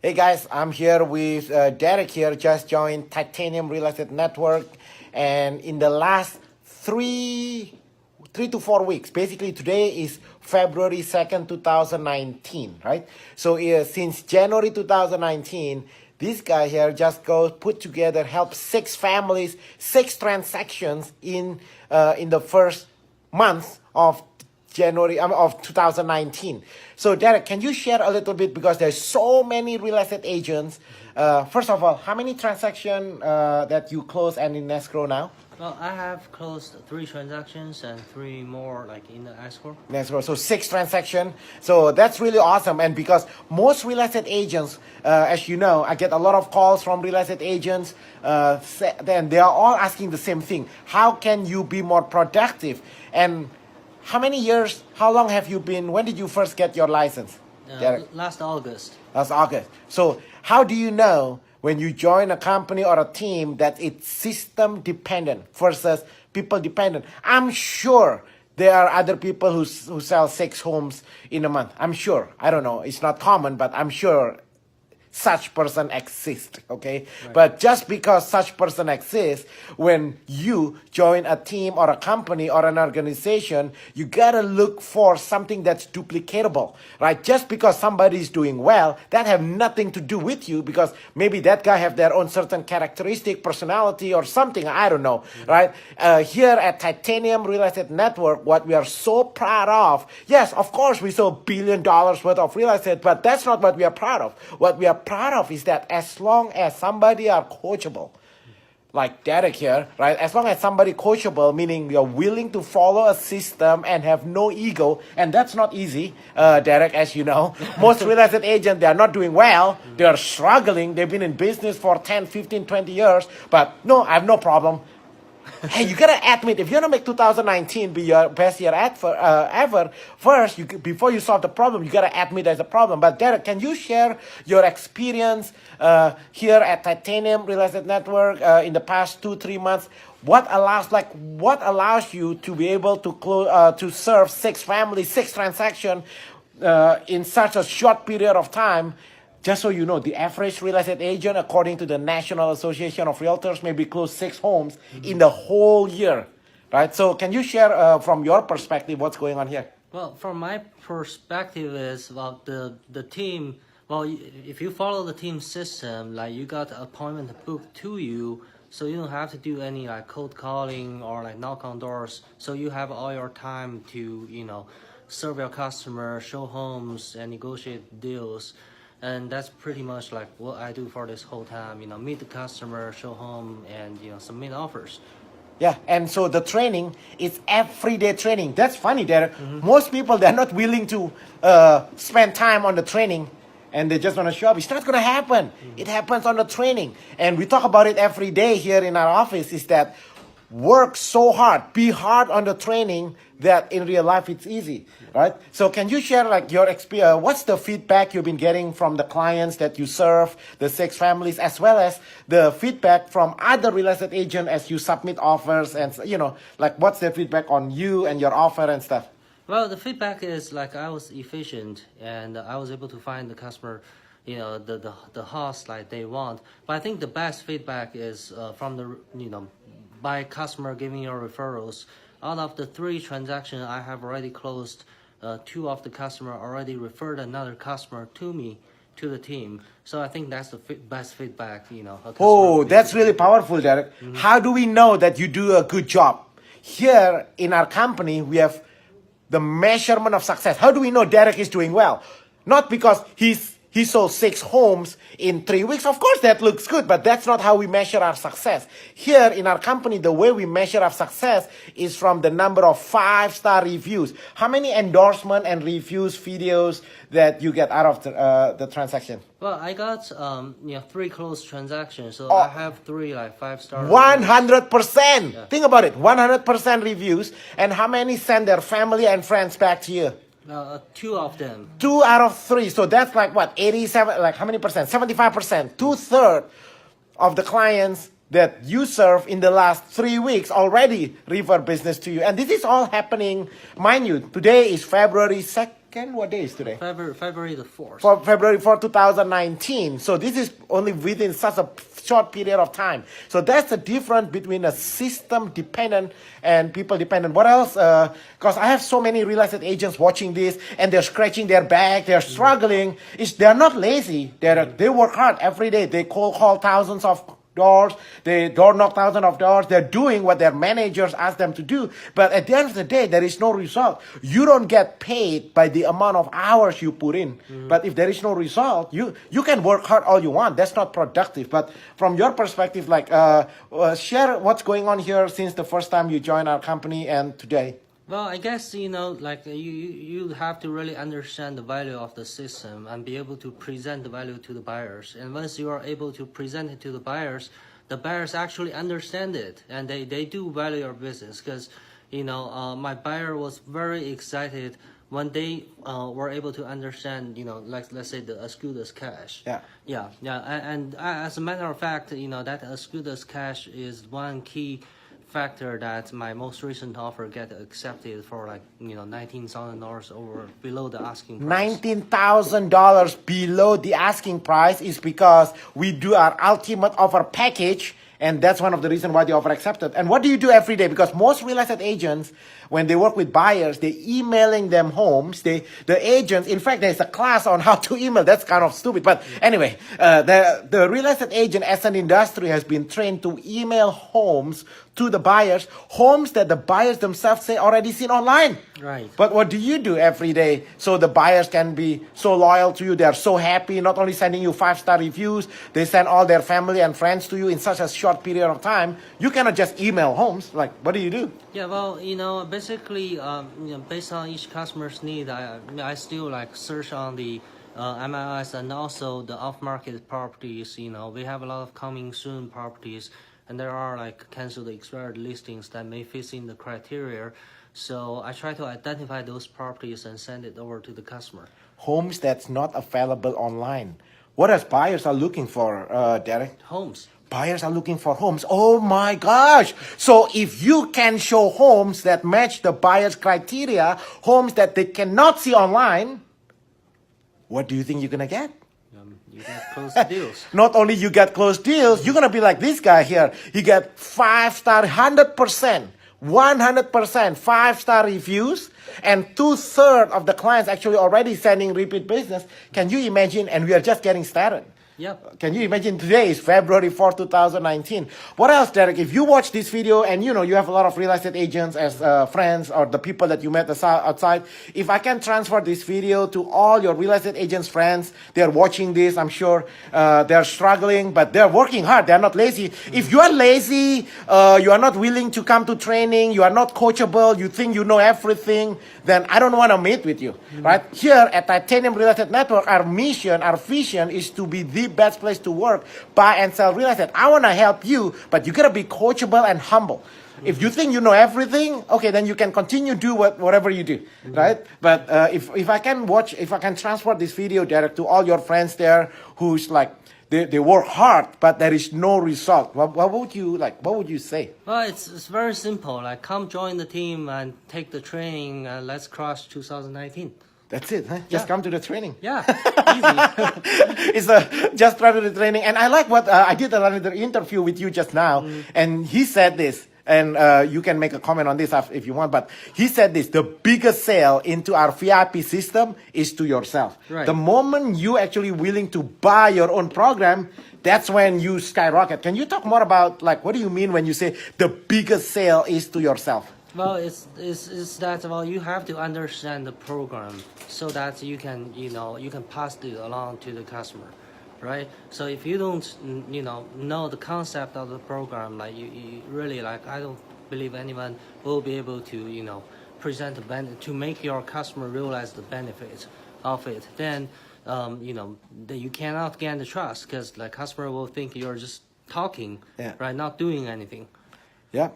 Hey guys, I'm here with Derek here, just joined Titanium Real Estate Network. And in the last three to 4 weeks, basically today is February 2nd, 2019, right? So since January 2019, this guy here just put together, help 6 families, 6 transactions in the first month of January of 2019. So Derek, can you share a little bit, because there's so many real estate agents. First of all, how many transactions that you close and in escrow now? Well, I have closed 3 transactions and 3 more like in the escrow. Escrow, so 6 transactions. So that's really awesome. And because most real estate agents, as you know, I get a lot of calls from real estate agents. Then they are all asking the same thing: how can you be more productive? And how long have you been, when did you first get your license? Last August. Last August. So how do you know when you join a company or a team that it's system dependent versus people dependent? I'm sure there are other people who sell 6 homes in a month. I'm sure. I don't know. It's not common, but I'm sure such person exists, okay? Right. But just because such person exists, when you join a team or a company or an organization, you gotta look for something that's duplicatable, right? Just because somebody is doing well, that have nothing to do with you, because maybe that guy have their own certain characteristic, personality or something, I don't know, right? Here at Titanium Real Estate Network, what we are so proud of, yes, of course we sell $1 billion worth of real estate, but that's not what we are proud of. What we are proud of is that as long as somebody are coachable, like Derek here, right? As long as somebody coachable, meaning you're willing to follow a system and have no ego, and that's not easy, Derek, as you know. Most real estate agents, they are not doing well. They are struggling. They've been in business for 10, 15, 20 years, but no, I have no problem. Hey, you gotta admit, if you wanna make 2019 be your best year ever, first, before you solve the problem, you gotta admit there's a problem. But Derek, can you share your experience here at Titanium Real Estate Network in the past 2-3 months? What allows you to be able to serve 6 families, 6 transactions in such a short period of time? Just so you know, the average real estate agent, according to the National Association of Realtors, maybe close 6 homes in the whole year, right? So can you share from your perspective what's going on here? Well, from my perspective is, well, the team, well, if you follow the team system, like you got an appointment booked to you, so you don't have to do any like cold calling or like knock on doors. So you have all your time to, serve your customer, show homes and negotiate deals. And that's pretty much like what I do for this whole time, meet the customer, show home, and, submit offers. Yeah, and so the training is everyday training. That's funny, Derek. Most people, they're not willing to spend time on the training, and they just want to show up. It's not going to happen. It happens on the training. And we talk about it every day here in our office, is that work so hard, be hard on the training, that in real life it's easy, right? So can you share like your experience? What's the feedback you've been getting from the clients that you serve, the 6 families, as well as the feedback from other real estate agents as you submit offers, and like what's their feedback on you and your offer and stuff? Well, the feedback is like I was efficient and I was able to find the customer, the house like they want. But I think the best feedback is from the, by customer giving your referrals. Out of the 3 transactions I have already closed, 2 of the customer already referred another customer to me, to the team. So I think that's the best feedback, Oh, that's really powerful, Derek. How do we know that you do a good job? Here in our company, we have the measurement of success. How do we know Derek is doing well? Not because he sold 6 homes in 3 weeks. Of course, that looks good, but that's not how we measure our success. Here in our company, the way we measure our success is from the number of 5-star reviews. How many endorsement and reviews videos that you get out of the transaction? Well, I got 3 closed transactions, so I have 3 like 5-star. 100%. Yeah. Think about it. 100% reviews. And how many send their family and friends back to you? 2 of them. 2 out of 3. So that's like what? 87, like how many percent? 75%. 2/3 of the clients that you serve in the last 3 weeks already refer business to you. And this is all happening, mind you, today is February 2nd. What day is today? February the 4th. For February 4, 2019. So this is only within such a short period of time. So that's the difference between a system dependent and people dependent. What else? Because I have so many real estate agents watching this and they're scratching their back, they're struggling. They're not lazy. They work hard every day. They call thousands of doors, they door knock thousands of doors, they're doing what their managers ask them to do, but at the end of the day there is no result. You don't get paid by the amount of hours you put in. But if there is no result, you can work hard all you want, that's not productive. But from your perspective, like share what's going on here since the first time you joined our company and today. Well, I guess, like you have to really understand the value of the system and be able to present the value to the buyers. And once you are able to present it to the buyers actually understand it and they do value your business. Because, my buyer was very excited when they were able to understand, like let's say the Escudas cash. Yeah. And as a matter of fact, that Escudas cash is one key factor that my most recent offer get accepted for like $19,000 over below the asking price. $19,000 below the asking price is because we do our ultimate offer package, and that's one of the reasons why the offer accepted. And what do you do every day? Because most real estate agents, when they work with buyers, they're emailing them homes. The agents, in fact, there's a class on how to email. That's kind of stupid. But anyway, the real estate agent as an industry has been trained to email homes to the buyers, homes that the buyers themselves say already seen online. Right. But what do you do every day so the buyers can be so loyal to you? They're so happy, not only sending you 5-star reviews, they send all their family and friends to you in such a short period of time. You cannot just email homes. Like, what do you do? Yeah, well, basically, based on each customer's need, I still like search on the MLS and also the off-market properties. We have a lot of coming soon properties, and there are like canceled expired listings that may fit in the criteria. So I try to identify those properties and send it over to the customer. Homes that's not available online. What else buyers are looking for, Derek? Homes. Buyers are looking for homes. Oh my gosh. So if you can show homes that match the buyer's criteria, homes that they cannot see online, what do you think you're going to get? You get close deals. Not only you get close deals, you're going to be like this guy here. You get 5-star, 100%, 100% 5-star reviews, and 2/3 of the clients actually already sending repeat business. Can you imagine? And we are just getting started. Yep. Can you imagine today is February 4, 2019. What else, Derek? If you watch this video and you have a lot of real estate agents as friends or the people that you met outside, if I can transfer this video to all your real estate agents friends, they're watching this, I'm sure they're struggling, but they're working hard. They're not lazy. If you are lazy, you are not willing to come to training, you are not coachable, you think you know everything, then I don't want to meet with you, right? Here at Titanium Real Estate Network, our mission, our vision is to be the best place to work, buy and sell real estate. I want to help you, but you got to be coachable and humble. If you think you know everything, okay, then you can continue do whatever you do, right? But if I can transfer this video, Derek, to all your friends there who's like, they work hard, but there is no result. What would you say? Well, it's very simple. Like, come join the team and take the training. Let's cross 2019. That's it, huh? Just come to the training. Yeah, easy. It's just come to the training. And I like what I did another interview with you just now, and he said this. And you can make a comment on this if you want, but he said this: the biggest sale into our VIP system is to yourself. Right. The moment you actually willing to buy your own program, that's when you skyrocket. Can you talk more about what do you mean when you say the biggest sale is to yourself? Well, it's that you have to understand the program so that you can pass it along to the customer, right? So if you don't know the concept of the program, you really I don't believe anyone will be able to present to make your customer realize the benefits of it. Then then you cannot gain the trust because the customer will think you're just talking, right, not doing anything. Yeah.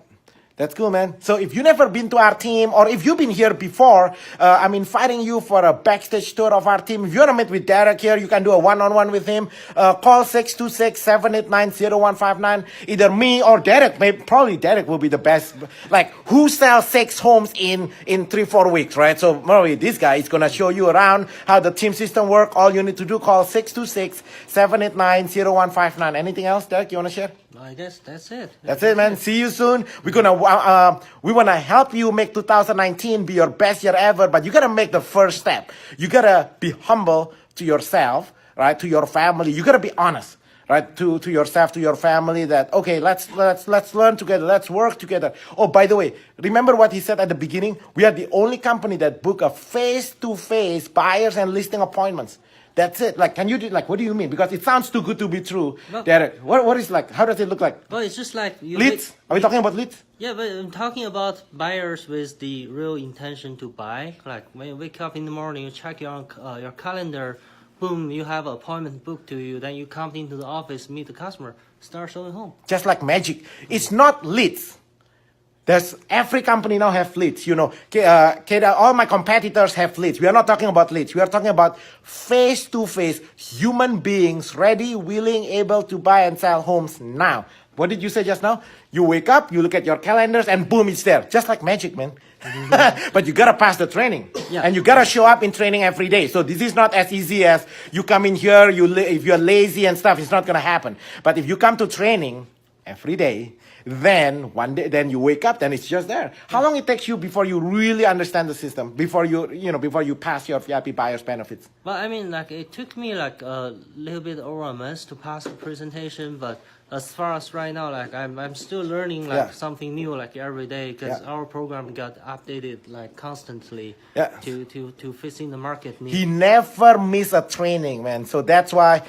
That's cool, man. So if you never been to our team, or if you've been here before, I'm inviting you for a backstage tour of our team. If you want to meet with Derek here, you can do a one-on-one with him. Call 626-789-0159. Either me or Derek. Probably Derek will be the best. Like, who sells 6 homes in 3-4 weeks, right? So probably this guy is going to show you around how the team system work. All you need to do, call 626-789-0159. Anything else, Derek, you want to share? I guess that's it. That's it, man. See you soon. We wanna help you make 2019 be your best year ever, but you gotta make the first step. You gotta be humble to yourself, right? To your family. You gotta be honest, right? To yourself, to your family. That okay, let's learn together. Let's work together. Oh, by the way, remember what he said at the beginning? We are the only company that book a face-to-face buyers and listing appointments. That's it. Like, can you do, like, what do you mean? Because it sounds too good to be true. No. Derek, what is like, how does it look like? Well, it's just like you Leads? Are we talking about leads? Yeah, but I'm talking about buyers with the real intention to buy. Like when you wake up in the morning, you check your calendar, boom, you have an appointment booked to you. Then you come into the office, meet the customer, start showing home. Just like magic. It's not leads. Every company now have leads. You know, all my competitors have leads. We are not talking about leads. We are talking about face-to-face human beings ready, willing, able to buy and sell homes now. What did you say just now? You wake up, you look at your calendars, and boom, it's there. Just like magic, man. But you gotta pass the training. Yeah. And you gotta show up in training every day. So this is not as easy as you come in here, if you're lazy and stuff, it's not gonna happen. But if you come to training every day, then one day, then you wake up, then it's just there. How long it takes you before you really understand the system, before you pass your VIP buyer's benefits? Well, I mean, like it took me like a little bit over a month to pass the presentation, but as far as right now, like I'm still learning like Yeah. something new like every day because Yeah. our program got updated like constantly Yeah. to fit in the market need. He never miss a training, man. So that's why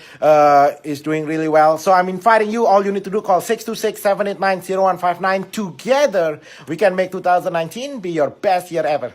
he's doing really well. So I'm inviting you. All you need to do, call 626-789-0159. Together, we can make 2019 be your best year ever.